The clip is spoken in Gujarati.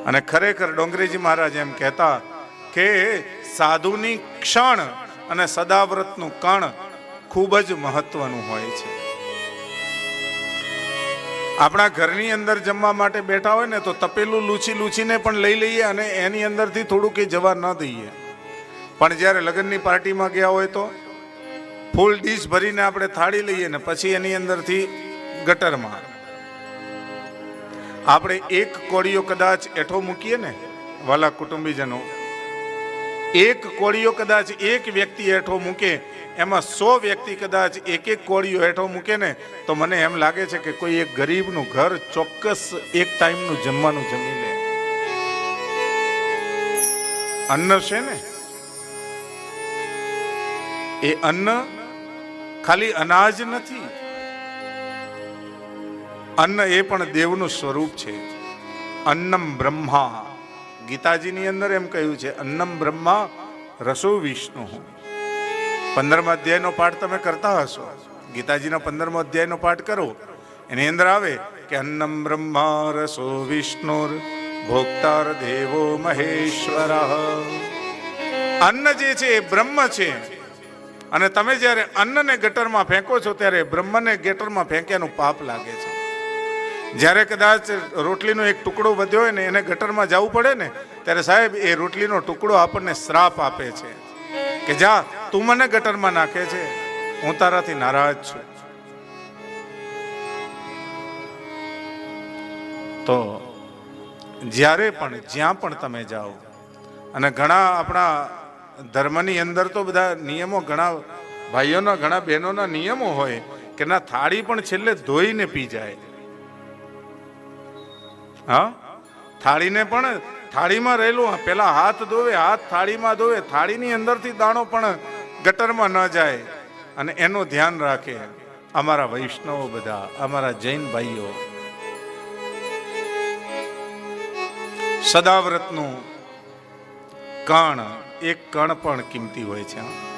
અને ખરેખર ડોંગરેજી મહારાજ એમ કહેતા કે સાધુની ક્ષણ અને સદાવ્રતનું કણ ખૂબ જ મહત્વનું હોય છે. આપણા ઘરની અંદર જમવા માટે બેઠા હોય ને તો તપેલું લૂછીને પણ લઈ લઈએ અને એની અંદરથી થોડું કંઈ જવા ન દઈએ. પણ જ્યારે લગ્નની પાર્ટીમાં ગયા હોય તો ફૂલ ડીશ ભરીને આપણે થાળી લઈએ ને પછી એની અંદરથી ગટરમાં આપણે એક કોળીઓ કદાચ એઠો મૂકીએ ને, વાલા કુટુંબીજનો, એક કોળીઓ કદાચ એક વ્યક્તિ હેઠો મૂકે, એમાં 100 વ્યક્તિ કદાચ એક કોળીઓ હેઠો મૂકે ને તો મને એમ લાગે છે કે કોઈ એક ગરીબનું ઘર ચોક્કસ એક ટાઈમનું જમવાનું જમી લે. અન્ન છે ને, એ અન્ન ખાલી અનાજ નથી, અન્ન એ પણ દેવનું સ્વરૂપ છે. અન્નમ બ્રહ્મા, ગીતાજીની અંદર એમ કહ્યું છે, અન્નમ બ્રહ્મા રસો વિષ્ણુ. 15મા અધ્યાયનો પાઠ તમે કરતા હશો, ગીતાજીના 15મા અધ્યાયનો પાઠ કરો, એની અંદર આવે કે અન્નમ બ્રહ્મા રસો વિષ્ણુર ભોક્તાર દેવો મહેશ્વર. અન્ન જે છે એ બ્રહ્મ છે, અને તમે જ્યારે અન્નને ગટરમાં ફેંકો છો ત્યારે બ્રહ્મને ગટરમાં ફેંક્યાનું પાપ લાગે છે. જ્યારે કદાચ રોટલીનો એક ટુકડો વધ્યો હોય ને એને ગટરમાં જવું પડે ને ત્યારે સાહેબ એ રોટલીનો ટુકડો આપણને શ્રાપ આપે છે કે જા, તું મને ગટરમાં નાખે છે, હું તારાથી નારાજ છું. તો જ્યારે પણ જ્યાં પણ તમે જાઓ, અને ઘણા આપણા ધર્મની અંદર તો બધા નિયમો, ઘણા ભાઈઓના ઘણા બહેનોના નિયમો હોય કે ના થાળી પણ છેલ્લે ધોઈને પી જાય. હા, થાળીને પણ થાળીમાં રહેલું પેલા હાથ ધોવે, હાથ થાળીમાં ધોવે, થાળીની અંદરથી દાણો પણ ગટરમાં ન જાય, અને એનું ધ્યાન રાખે અમારા વૈષ્ણવો બધા, અમારા જૈન ભાઈઓ. સદાવ્રતનું કણ, એક કણ પણ કિંમતી હોય છે.